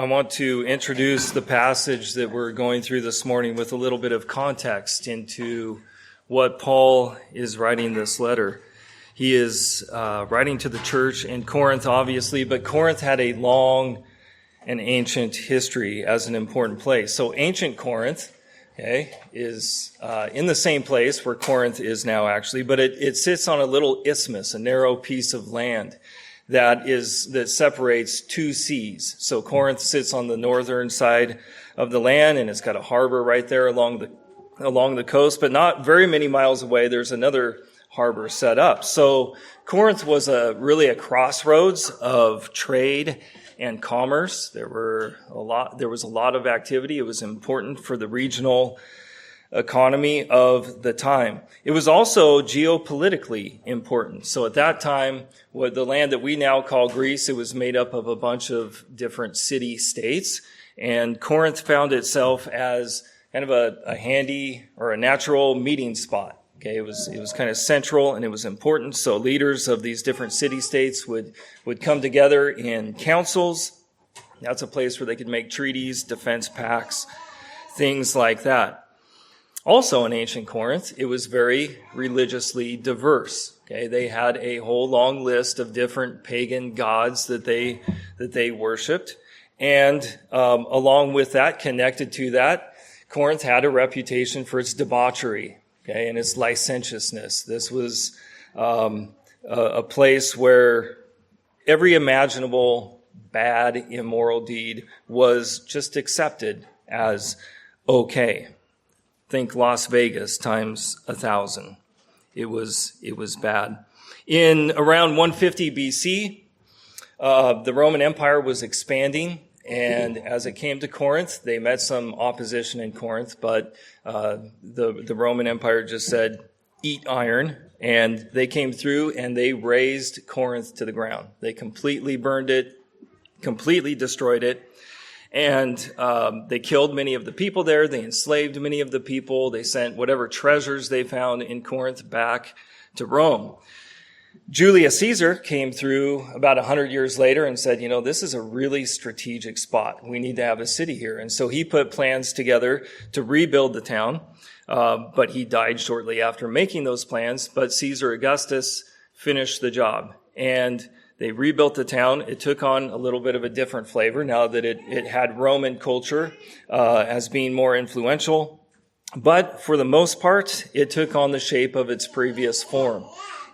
I want to introduce the passage that we're going through this morning with a little bit of context into what Paul is writing this letter. He is writing to the church in Corinth, obviously, but Corinth had a long and ancient history as an important place. So ancient Corinth, is in the same place where Corinth is now, actually, but it sits on a little isthmus, a narrow piece of land that separates two seas. So Corinth sits on the northern side of the land, and it's got a harbor right there along the coast, but not very many miles away, there's another harbor set up. So Corinth was really a crossroads of trade and commerce. There was a lot of activity. It was important for the regional economy of the time. It was also geopolitically important. So at that time, the land that we now call Greece, it was made up of a bunch of different city-states, and Corinth found itself as kind of a handy or a natural meeting spot. It was kind of central and it was important. So leaders of these different city-states would come together in councils. That's a place where they could make treaties, defense pacts, things like that. Also in ancient Corinth, it was very religiously diverse. They had a whole long list of different pagan gods that they worshipped. And along with that, connected to that, Corinth had a reputation for its debauchery, and its licentiousness. This was a place where every imaginable bad, immoral deed was just accepted as okay. Think Las Vegas times 1,000. It was bad. In around 150 BC, the Roman Empire was expanding, and as it came to Corinth, they met some opposition in Corinth, but the Roman Empire just said, eat iron, and they came through and they razed Corinth to the ground. They completely burned it, completely destroyed it. And they killed many of the people there. They enslaved many of the people. They sent whatever treasures they found in Corinth back to Rome. Julius Caesar came through about 100 years later and said, this is a really strategic spot. We need to have a city here. And so he put plans together to rebuild the town, but he died shortly after making those plans. But Caesar Augustus finished the job, and they rebuilt the town. It took on a little bit of a different flavor now that it had Roman culture as being more influential. But for the most part, it took on the shape of its previous form.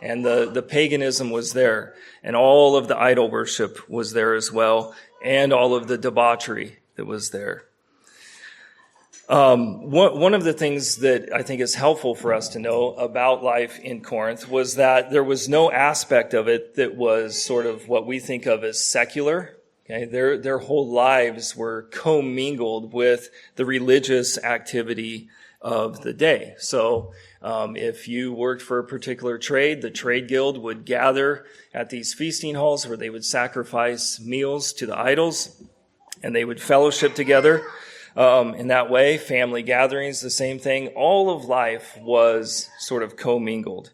And the paganism was there. And all of the idol worship was there as well. And all of the debauchery that was there. One of the things that I think is helpful for us to know about life in Corinth was that there was no aspect of it that was sort of what we think of as secular. Their whole lives were commingled with the religious activity of the day. So if you worked for a particular trade, the trade guild would gather at these feasting halls where they would sacrifice meals to the idols, and they would fellowship together. In that way, family gatherings, the same thing. All of life was sort of commingled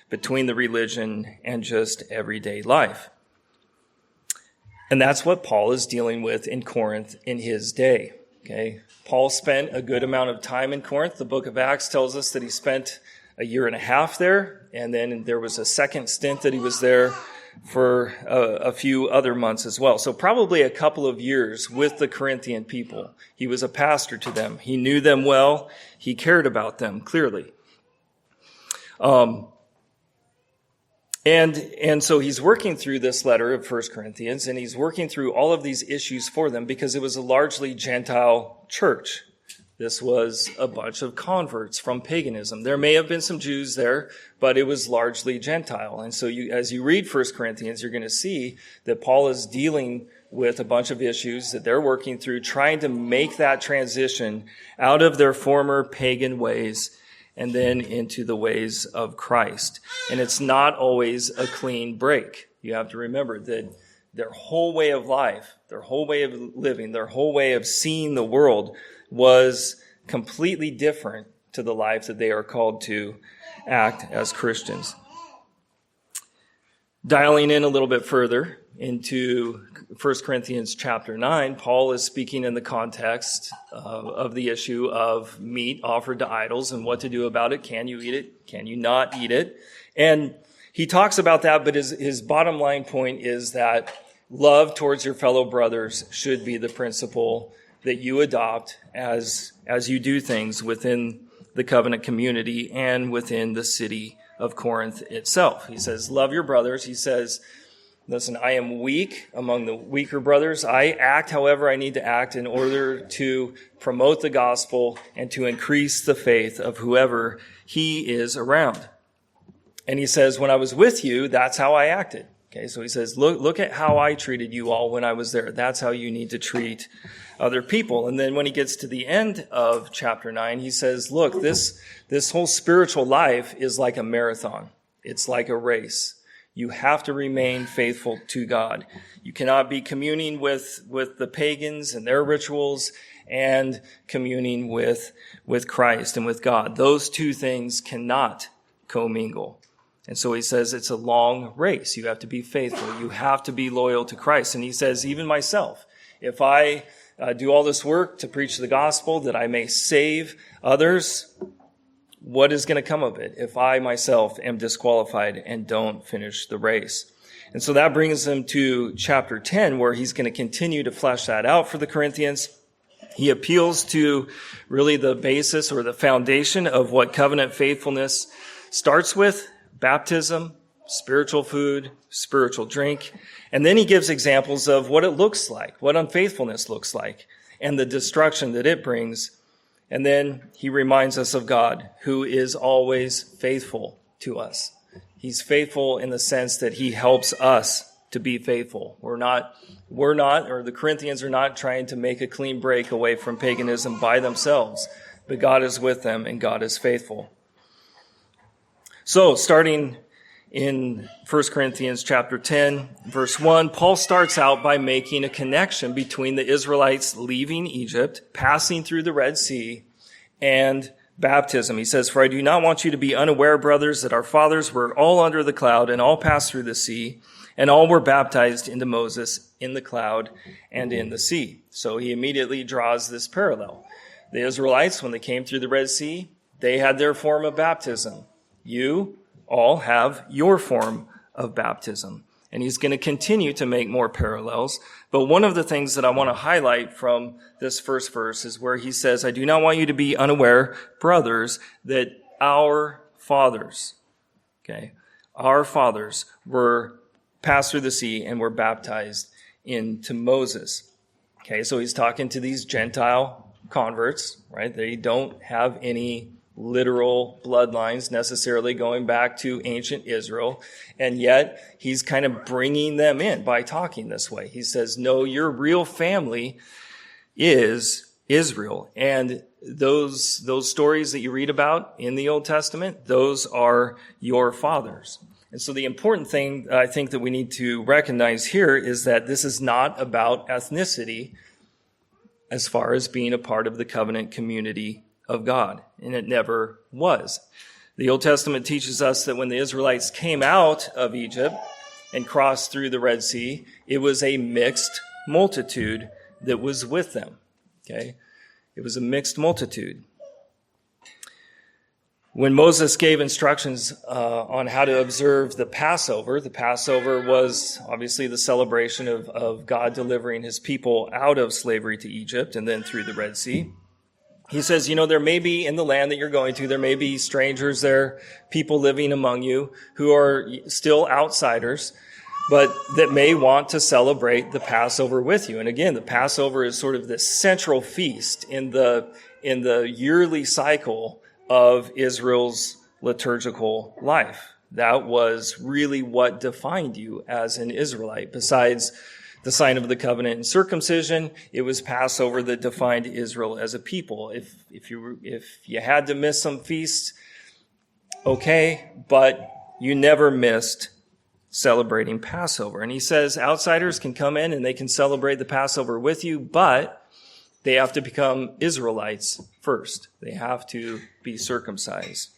between the religion and just everyday life. And that's what Paul is dealing with in Corinth in his day. Paul spent a good amount of time in Corinth. The book of Acts tells us that he spent a year and a half there, and then there was a second stint that he was there for a few other months as well. So probably a couple of years with the Corinthian people. He was a pastor to them. He knew them well. He cared about them, clearly. And so he's working through this letter of 1 Corinthians, and he's working through all of these issues for them because it was a largely Gentile church. This was a bunch of converts from paganism. There may have been some Jews there, but it was largely Gentile. And so as you read 1 Corinthians, you're going to see that Paul is dealing with a bunch of issues that they're working through, trying to make that transition out of their former pagan ways and then into the ways of Christ. And it's not always a clean break. You have to remember that their whole way of life, their whole way of living, their whole way of seeing the world was completely different to the life that they are called to act as Christians. Dialing in a little bit further, into 1 Corinthians chapter 9, Paul is speaking in the context of the issue of meat offered to idols and what to do about it. Can you eat it? Can you not eat it? And he talks about that, but his bottom line point is that love towards your fellow brothers should be the principle that you adopt as you do things within the covenant community and within the city of Corinth itself. He says, love your brothers. He says, listen, I am weak among the weaker brothers. I act however I need to act in order to promote the gospel and to increase the faith of whoever he is around. And he says, when I was with you, that's how I acted. Okay, so he says, look at how I treated you all when I was there. That's how you need to treat other people. And then when he gets to the end of chapter 9, he says, look, this whole spiritual life is like a marathon. It's like a race. You have to remain faithful to God. You cannot be communing with the pagans and their rituals and communing with Christ and with God. Those two things cannot commingle. And so he says it's a long race. You have to be faithful. You have to be loyal to Christ. And he says, even myself, if I do all this work to preach the gospel that I may save others, what is going to come of it if I myself am disqualified and don't finish the race? And so that brings him to chapter 10, where he's going to continue to flesh that out for the Corinthians. He appeals to really the basis or the foundation of what covenant faithfulness starts with: baptism, spiritual food, spiritual drink. And then he gives examples of what it looks like, what unfaithfulness looks like, and the destruction that it brings. And then he reminds us of God, who is always faithful to us. He's faithful in the sense that he helps us to be faithful. We're not, or the Corinthians are not trying to make a clean break away from paganism by themselves, but God is with them and God is faithful. So, starting in 1 Corinthians chapter 10, verse 1, Paul starts out by making a connection between the Israelites leaving Egypt, passing through the Red Sea, and baptism. He says, "For I do not want you to be unaware, brothers, that our fathers were all under the cloud and all passed through the sea, and all were baptized into Moses in the cloud and in the sea." So he immediately draws this parallel. The Israelites, when they came through the Red Sea, they had their form of baptism. You all have your form of baptism. And he's going to continue to make more parallels. But one of the things that I want to highlight from this first verse is where he says, "I do not want you to be unaware, brothers, that our fathers," okay, our fathers were passed through the sea and were baptized into Moses. Okay, so he's talking to these Gentile converts, right? They don't have any literal bloodlines necessarily going back to ancient Israel. And yet he's kind of bringing them in by talking this way. He says, no, your real family is Israel. And those stories that you read about in the Old Testament, those are your fathers. And so the important thing I think that we need to recognize here is that this is not about ethnicity as far as being a part of the covenant community of God, and it never was. The Old Testament teaches us that when the Israelites came out of Egypt and crossed through the Red Sea, it was a mixed multitude that was with them. Okay? It was a mixed multitude. When Moses gave instructions on how to observe the Passover was obviously the celebration of God delivering his people out of slavery to Egypt and then through the Red Sea. He says, there may be in the land that you're going to, there may be strangers there, people living among you who are still outsiders, but that may want to celebrate the Passover with you. And again, the Passover is sort of this central feast in the yearly cycle of Israel's liturgical life. That was really what defined you as an Israelite. Besides the sign of the covenant and circumcision, it was Passover that defined Israel as a people. If you had to miss some feasts, okay, but you never missed celebrating Passover. And he says outsiders can come in and they can celebrate the Passover with you, but they have to become Israelites first. They have to be circumcised.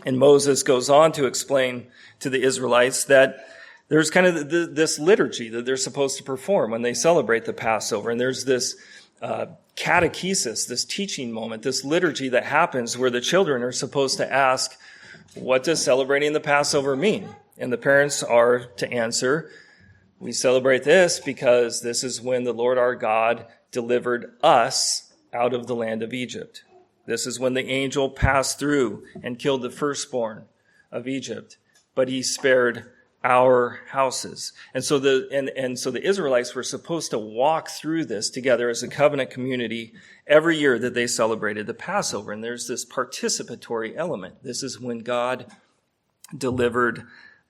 And Moses goes on to explain to the Israelites that there's kind of this liturgy that they're supposed to perform when they celebrate the Passover. And there's this catechesis, this teaching moment, this liturgy that happens where the children are supposed to ask, what does celebrating the Passover mean? And the parents are to answer, we celebrate this because this is when the Lord our God delivered us out of the land of Egypt. This is when the angel passed through and killed the firstborn of Egypt, but he spared our houses. And so the Israelites were supposed to walk through this together as a covenant community every year that they celebrated the Passover. And there's this participatory element. This is when God delivered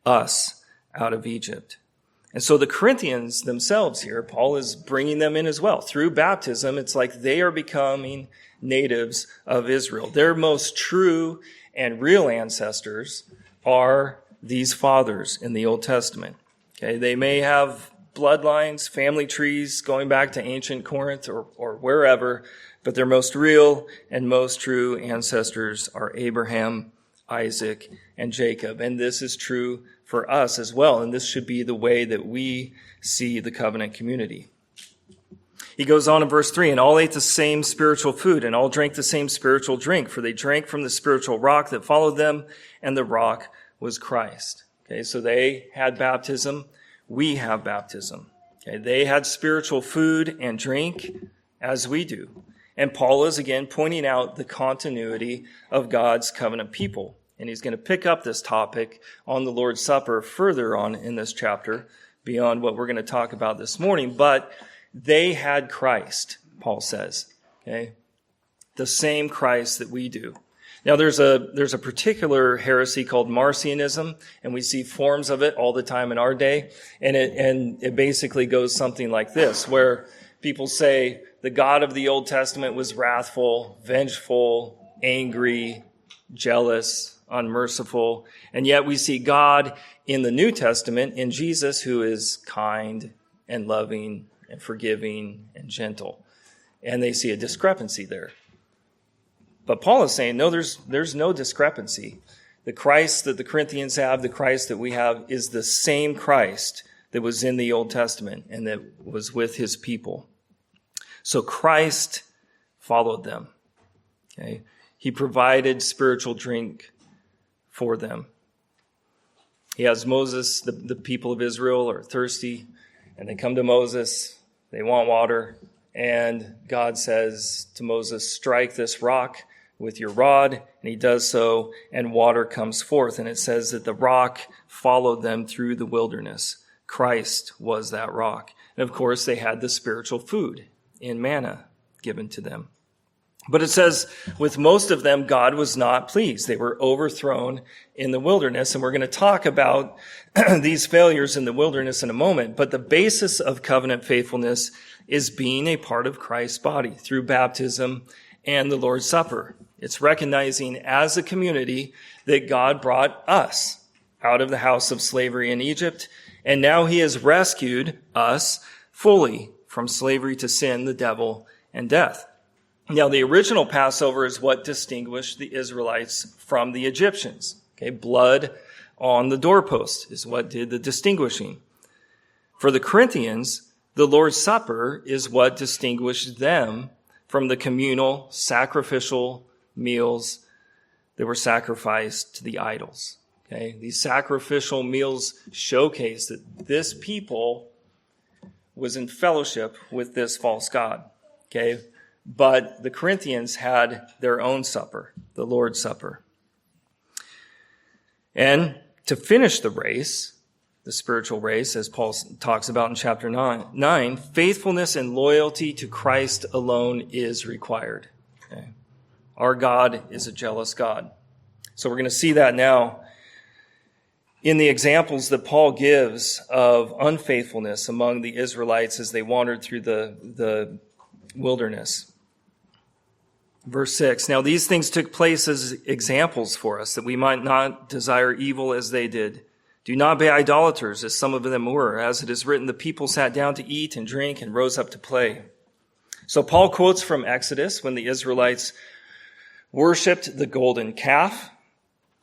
us out of Egypt. And so the Corinthians themselves here, Paul is bringing them in as well. Through baptism, it's like they are becoming natives of Israel. Their most true and real ancestors are these fathers in the Old Testament. Okay, they may have bloodlines, family trees going back to ancient Corinth or wherever, but their most real and most true ancestors are Abraham, Isaac, and Jacob. And this is true for us as well. And this should be the way that we see the covenant community. He goes on in verse 3, and all ate the same spiritual food, and all drank the same spiritual drink, for they drank from the spiritual rock that followed them, and the rock was Christ. Okay, so they had baptism. We have baptism. Okay, they had spiritual food and drink as we do. And Paul is again pointing out the continuity of God's covenant people. And he's going to pick up this topic on the Lord's Supper further on in this chapter, beyond what we're going to talk about this morning. But they had Christ, Paul says. Okay, the same Christ that we do. Now, there's a particular heresy called Marcionism, and we see forms of it all the time in our day. And it basically goes something like this, where people say the God of the Old Testament was wrathful, vengeful, angry, jealous, unmerciful. And yet we see God in the New Testament, in Jesus, who is kind and loving and forgiving and gentle. And they see a discrepancy there. But Paul is saying, no, there's no discrepancy. The Christ that the Corinthians have, the Christ that we have, is the same Christ that was in the Old Testament and that was with his people. So Christ followed them. Okay? He provided spiritual drink for them. He has Moses, the people of Israel are thirsty, and they come to Moses, they want water, and God says to Moses, strike this rock with your rod, and he does so, and water comes forth. And it says that the rock followed them through the wilderness. Christ was that rock. And of course, they had the spiritual food in manna given to them. But it says, with most of them, God was not pleased. They were overthrown in the wilderness. And we're going to talk about these failures in the wilderness in a moment. But the basis of covenant faithfulness is being a part of Christ's body through baptism and the Lord's Supper. It's recognizing as a community that God brought us out of the house of slavery in Egypt, and now he has rescued us fully from slavery to sin, the devil, and death. Now, the original Passover is what distinguished the Israelites from the Egyptians. Okay, blood on the doorpost is what did the distinguishing. For the Corinthians, the Lord's Supper is what distinguished them from the communal sacrificial meals that were sacrificed to the idols. Okay, these sacrificial meals showcase that this people was in fellowship with this false god. Okay, but the Corinthians had their own supper, the Lord's Supper. And to finish the race, the spiritual race, as Paul talks about in chapter 9, faithfulness and loyalty to Christ alone is required. Okay. Our God is a jealous God. So we're going to see that now in the examples that Paul gives of unfaithfulness among the Israelites as they wandered through the wilderness. Verse 6, now these things took place as examples for us, that we might not desire evil as they did. Do not be idolaters, as some of them were. As it is written, the people sat down to eat and drink and rose up to play. So Paul quotes from Exodus when the Israelites worshipped the golden calf.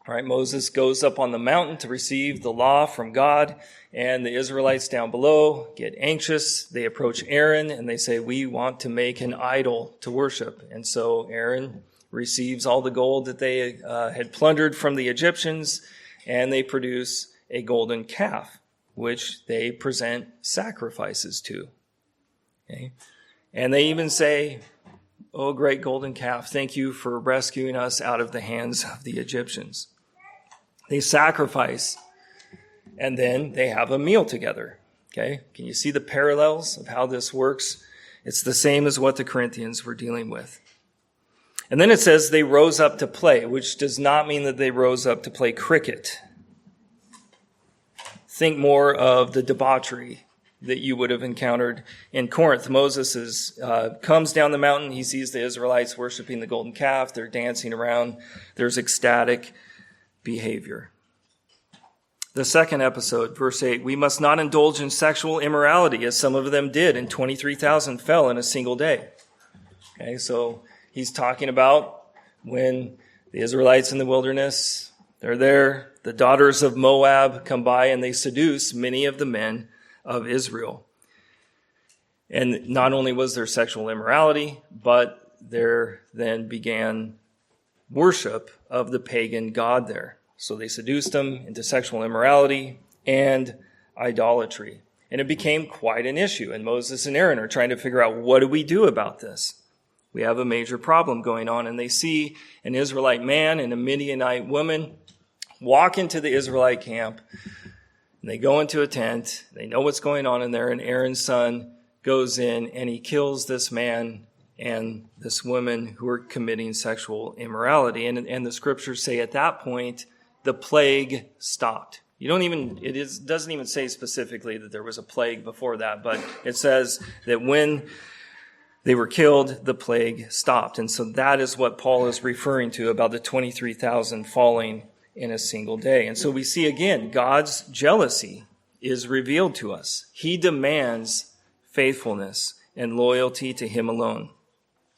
All right, Moses goes up on the mountain to receive the law from God, and the Israelites down below get anxious. They approach Aaron and they say, we want to make an idol to worship. And so Aaron receives all the gold that they had plundered from the Egyptians, and they produce a golden calf, which they present sacrifices to. Okay? And they even say, oh, great golden calf, thank you for rescuing us out of the hands of the Egyptians. They sacrifice, and then they have a meal together. Okay? Can you see the parallels of how this works? It's the same as what the Corinthians were dealing with. And then it says they rose up to play, which does not mean that they rose up to play cricket. Think more of the debauchery that you would have encountered in Corinth. Moses comes down the mountain. He sees the Israelites worshiping the golden calf. They're dancing around. There's ecstatic behavior. The second episode, verse 8, we must not indulge in sexual immorality as some of them did, and 23,000 fell in a single day. Okay, so he's talking about when the Israelites in the wilderness, they're there, the daughters of Moab come by and they seduce many of the men of Israel. And not only was there sexual immorality, but there then began worship of the pagan god there. So they seduced them into sexual immorality and idolatry. And it became quite an issue. And Moses and Aaron are trying to figure out, what do we do about this? We have a major problem going on. And they see an Israelite man and a Midianite woman walk into the Israelite camp. And they go into a tent. They know what's going on in there. And Aaron's son goes in and he kills this man and this woman who are committing sexual immorality. And the scriptures say at that point, the plague stopped. Doesn't even say specifically that there was a plague before that, but it says that when they were killed, the plague stopped. And so that is what Paul is referring to about the 23,000 falling in a single day. And so we see again, God's jealousy is revealed to us. He demands faithfulness and loyalty to him alone.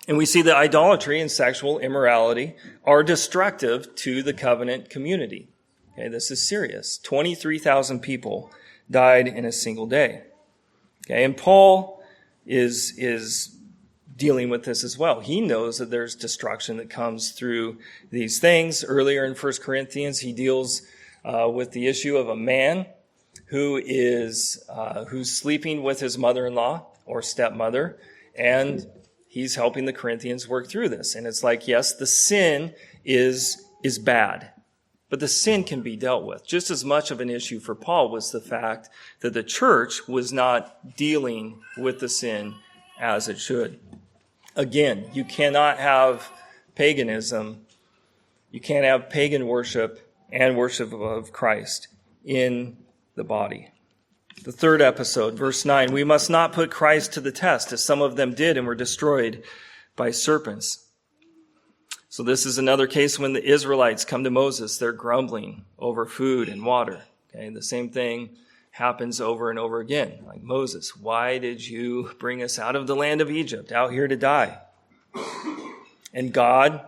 And we see that idolatry and sexual immorality are destructive to the covenant community. Okay, this is serious. 23,000 people died in a single day. Okay, and Paul is dealing with this as well. He knows that there's destruction that comes through these things. Earlier in 1 Corinthians, he deals with the issue of a man who's sleeping with his mother-in-law or stepmother, and he's helping the Corinthians work through this. And it's like, yes, the sin is bad, but the sin can be dealt with. Just as much of an issue for Paul was the fact that the church was not dealing with the sin as it should. Again, you cannot have paganism, you can't have pagan worship and worship of Christ in the body. The third episode, verse 9, we must not put Christ to the test, as some of them did and were destroyed by serpents. So this is another case when the Israelites come to Moses. They're grumbling over food and water. Okay, the same thing happens over and over again. Like, Moses, why did you bring us out of the land of Egypt, out here to die? And God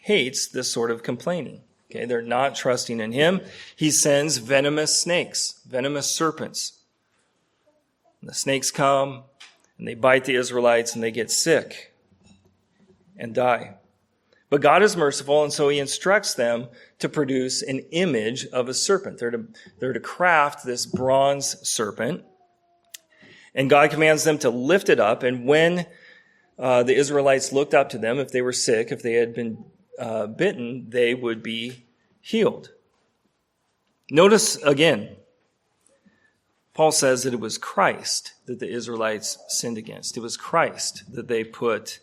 hates this sort of complaining. Okay, they're not trusting in him. He sends venomous snakes, venomous serpents. And the snakes come and they bite the Israelites and they get sick and die. But God is merciful, and so he instructs them to produce an image of a serpent. They're to craft this bronze serpent. And God commands them to lift it up. And when the Israelites looked up to them, if they were sick, if they had been bitten, they would be healed. Notice again, Paul says that it was Christ that the Israelites sinned against. It was Christ that they put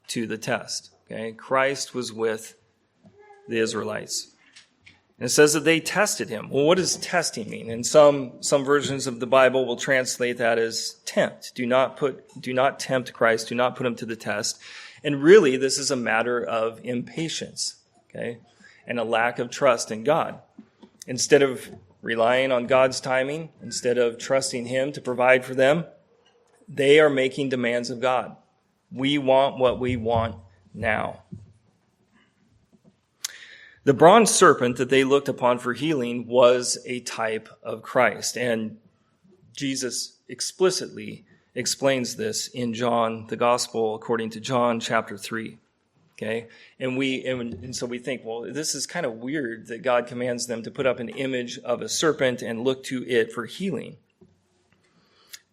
to the test. Okay, Christ was with the Israelites. And it says that they tested him. Well, what does testing mean? And some versions of the Bible will translate that as tempt. Do not tempt Christ. Do not put him to the test. And really, this is a matter of impatience, okay, and a lack of trust in God. Instead of relying on God's timing, instead of trusting him to provide for them, they are making demands of God. We want what we want now. The bronze serpent that they looked upon for healing was a type of Christ. And Jesus explicitly explains this in John, the Gospel according to John chapter 3. Okay? And so we think, well, this is kind of weird that God commands them to put up an image of a serpent and look to it for healing.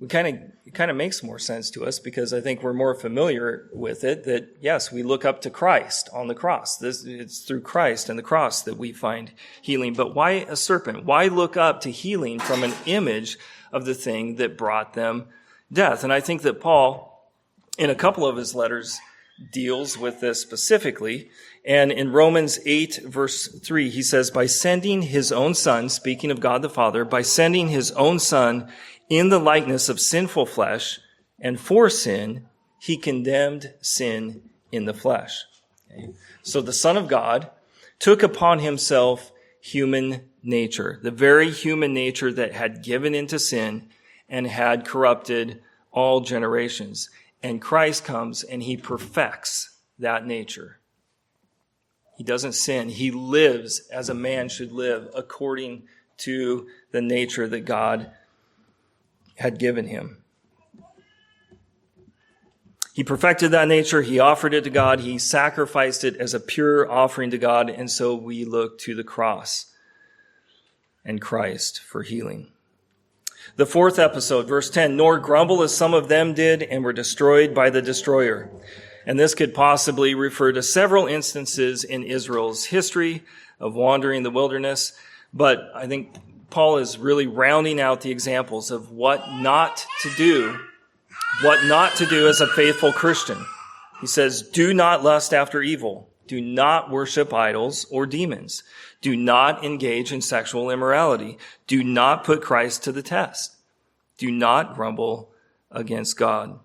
It kind of makes more sense to us because I think we're more familiar with it that, yes, we look up to Christ on the cross. It's through Christ and the cross that we find healing. But why a serpent? Why look up to healing from an image of the thing that brought them death? And I think that Paul, in a couple of his letters, deals with this specifically. And in Romans 8, verse 3, he says, by sending his own son, speaking of God the Father, by sending his own son in the likeness of sinful flesh, and for sin, he condemned sin in the flesh. Okay? So the Son of God took upon himself human nature, the very human nature that had given into sin and had corrupted all generations. And Christ comes and he perfects that nature. He doesn't sin. He lives as a man should live according to the nature that God had given him. He perfected that nature. He offered it to God. He sacrificed it as a pure offering to God. And so we look to the cross and Christ for healing. The fourth episode, verse 10, nor grumble as some of them did and were destroyed by the destroyer. And this could possibly refer to several instances in Israel's history of wandering the wilderness. But I think Paul is really rounding out the examples of what not to do as a faithful Christian. He says, do not lust after evil. Do not worship idols or demons. Do not engage in sexual immorality. Do not put Christ to the test. Do not grumble against God.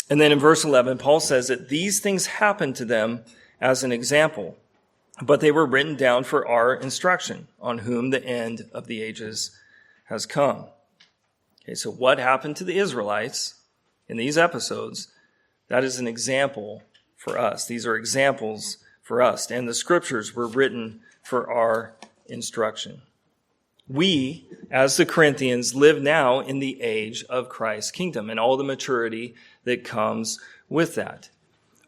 And then in verse 11, Paul says that these things happened to them as an example, but they were written down for our instruction, on whom the end of the ages has come. Okay, so what happened to the Israelites in these episodes? That is an example for us. These are examples for us. And the scriptures were written for our instruction. We, as the Corinthians, live now in the age of Christ's kingdom and all the maturity that comes with that,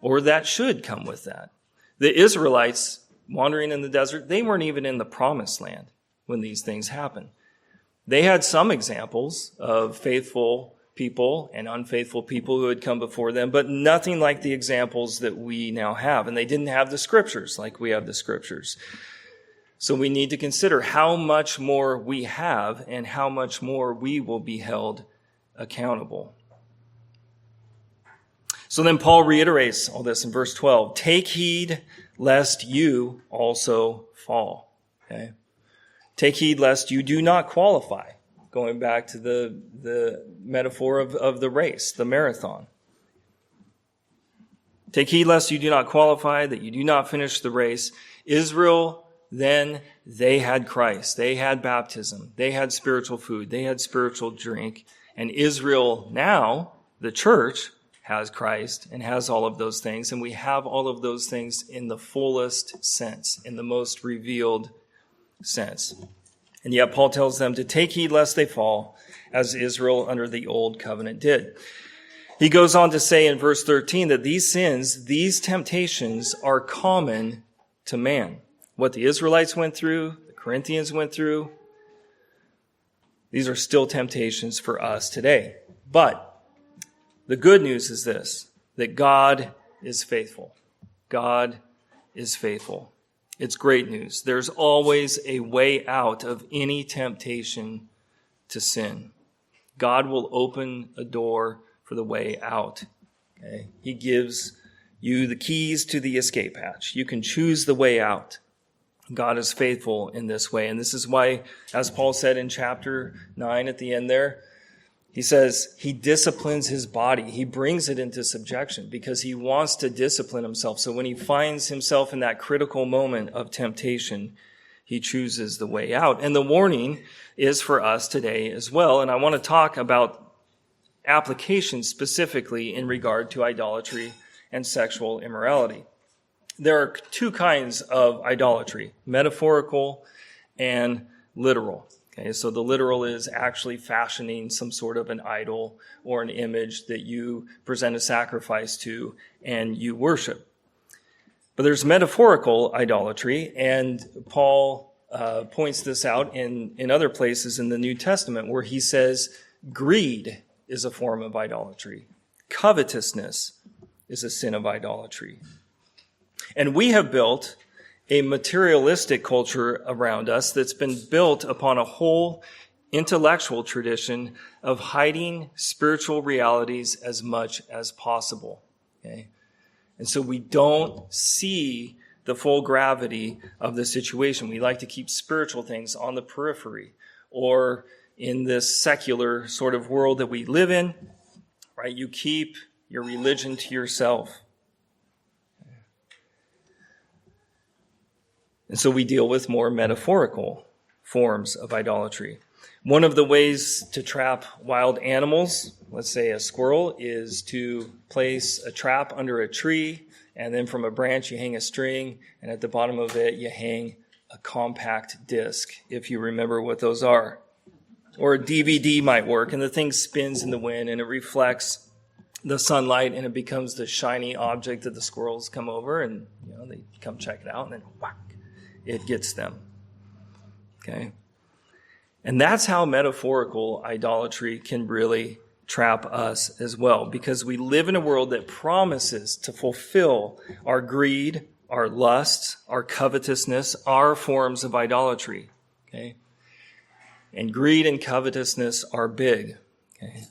or that should come with that. The Israelites wandering in the desert, they weren't even in the promised land when these things happened. They had some examples of faithful people and unfaithful people who had come before them, but nothing like the examples that we now have. And they didn't have the scriptures like we have the scriptures. So we need to consider how much more we have and how much more we will be held accountable. So then Paul reiterates all this in verse 12. Take heed lest you also fall. Okay? Take heed lest you do not qualify. Going back to the metaphor of the race, the marathon. Take heed lest you do not qualify, that you do not finish the race. Israel, then, they had Christ. They had baptism. They had spiritual food. They had spiritual drink. And Israel now, the church, has Christ and has all of those things. And we have all of those things in the fullest sense, in the most revealed sense. And yet Paul tells them to take heed lest they fall, as Israel under the old covenant did. He goes on to say in verse 13 that these sins, these temptations are common to man. What the Israelites went through, the Corinthians went through, these are still temptations for us today. But the good news is this, that God is faithful. God is faithful. It's great news. There's always a way out of any temptation to sin. God will open a door for the way out. Okay? He gives you the keys to the escape hatch. You can choose the way out. God is faithful in this way. And this is why, as Paul said in chapter 9 at the end there, he says he disciplines his body. He brings it into subjection because he wants to discipline himself. So when he finds himself in that critical moment of temptation, he chooses the way out. And the warning is for us today as well. And I want to talk about applications specifically in regard to idolatry and sexual immorality. there are two kinds of idolatry, metaphorical and literal. Okay, so the literal is actually fashioning some sort of an idol or an image that you present a sacrifice to and you worship. But there's metaphorical idolatry, and Paul points this out in other places in the New Testament where he says greed is a form of idolatry. Covetousness is a sin of idolatry. And we have built a materialistic culture around us that's been built upon a whole intellectual tradition of hiding spiritual realities as much as possible. Okay? And so we don't see the full gravity of the situation. We like to keep spiritual things on the periphery, or in this secular sort of world that we live in, right? You keep your religion to yourself. And so we deal with more metaphorical forms of idolatry. One of the ways to trap wild animals, let's say a squirrel, is to place a trap under a tree, and then from a branch you hang a string, and at the bottom of it you hang a compact disc, if you remember what those are. Or a DVD might work, and the thing spins in the wind, and it reflects the sunlight, and it becomes the shiny object that the squirrels come over, and they come check it out, and then whack, it gets them. Okay? And that's how metaphorical idolatry can really trap us as well, because we live in a world that promises to fulfill our greed, our lust, our covetousness, our forms of idolatry. Okay? And greed and covetousness are big. Okay?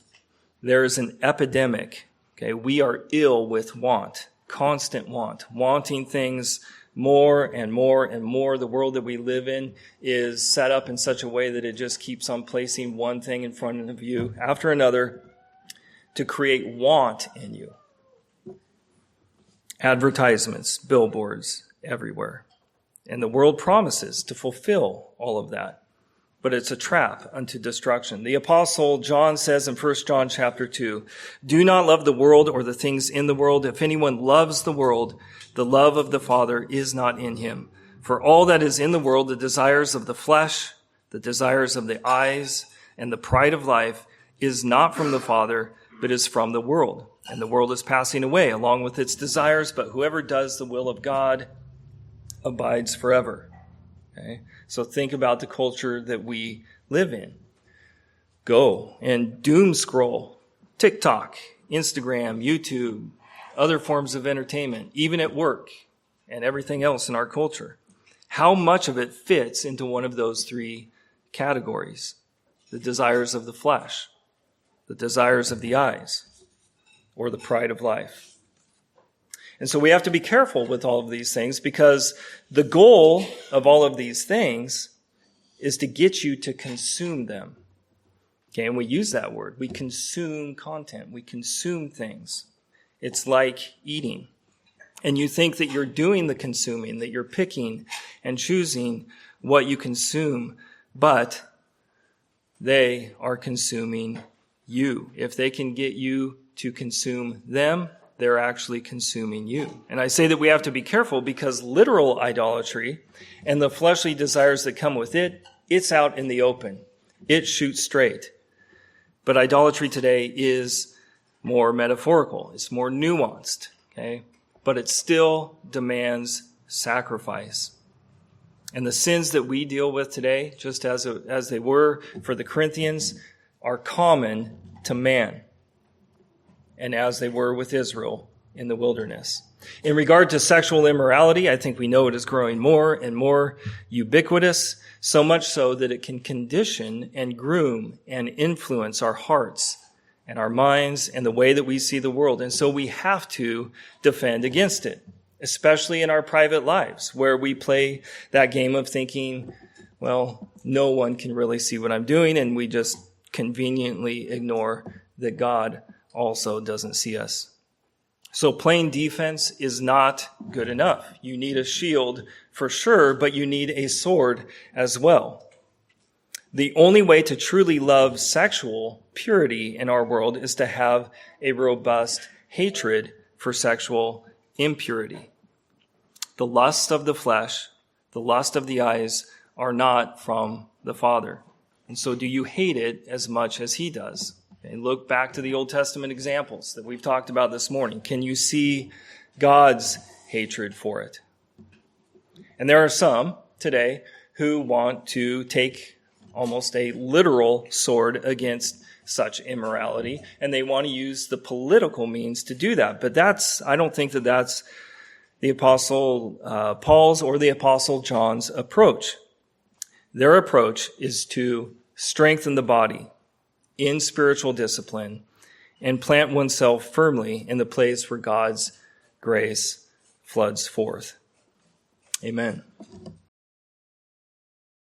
There is an epidemic. Okay? We are ill with want, constant want, wanting things more and more and more. The world that we live in is set up in such a way that it just keeps on placing one thing in front of you after another to create want in you. Advertisements, billboards, everywhere. And the world promises to fulfill all of that. But it's a trap unto destruction. The Apostle John says in 1 John chapter 2, "Do not love the world or the things in the world. If anyone loves the world, the love of the Father is not in him. For all that is in the world, the desires of the flesh, the desires of the eyes, and the pride of life, is not from the Father, but is from the world. And the world is passing away along with its desires, but whoever does the will of God abides forever." Okay? So think about the culture that we live in. Go and doom scroll TikTok, Instagram, YouTube, other forms of entertainment, even at work and everything else in our culture. How much of it fits into one of those three categories? The desires of the flesh, the desires of the eyes, or the pride of life. And so we have to be careful with all of these things, because the goal of all of these things is to get you to consume them. Okay, and we use that word. We consume content. We consume things. It's like eating. And you think that you're doing the consuming, that you're picking and choosing what you consume, but they are consuming you. If they can get you to consume them, they're actually consuming you. And I say that we have to be careful, because literal idolatry and the fleshly desires that come with it, it's out in the open. It shoots straight. But idolatry today is more metaphorical. It's more nuanced. Okay? But it still demands sacrifice. And the sins that we deal with today, just as they were for the Corinthians, are common to man, and as they were with Israel in the wilderness. In regard to sexual immorality, I think we know it is growing more and more ubiquitous, so much so that it can condition and groom and influence our hearts and our minds and the way that we see the world. And so we have to defend against it, especially in our private lives, where we play that game of thinking, well, no one can really see what I'm doing, and we just conveniently ignore that God also doesn't see us. So playing defense is not good enough. You need a shield for sure, but you need a sword as well. The only way to truly love sexual purity in our world is to have a robust hatred for sexual impurity. The lust of the flesh, the lust of the eyes are not from the Father. And so do you hate it as much as he does? And look back to the Old Testament examples that we've talked about this morning. Can you see God's hatred for it? And there are some today who want to take almost a literal sword against such immorality, and they want to use the political means to do that. But I don't think that that's the Apostle Paul's or the Apostle John's approach. Their approach is to strengthen the body in spiritual discipline and plant oneself firmly in the place where God's grace floods forth. Amen.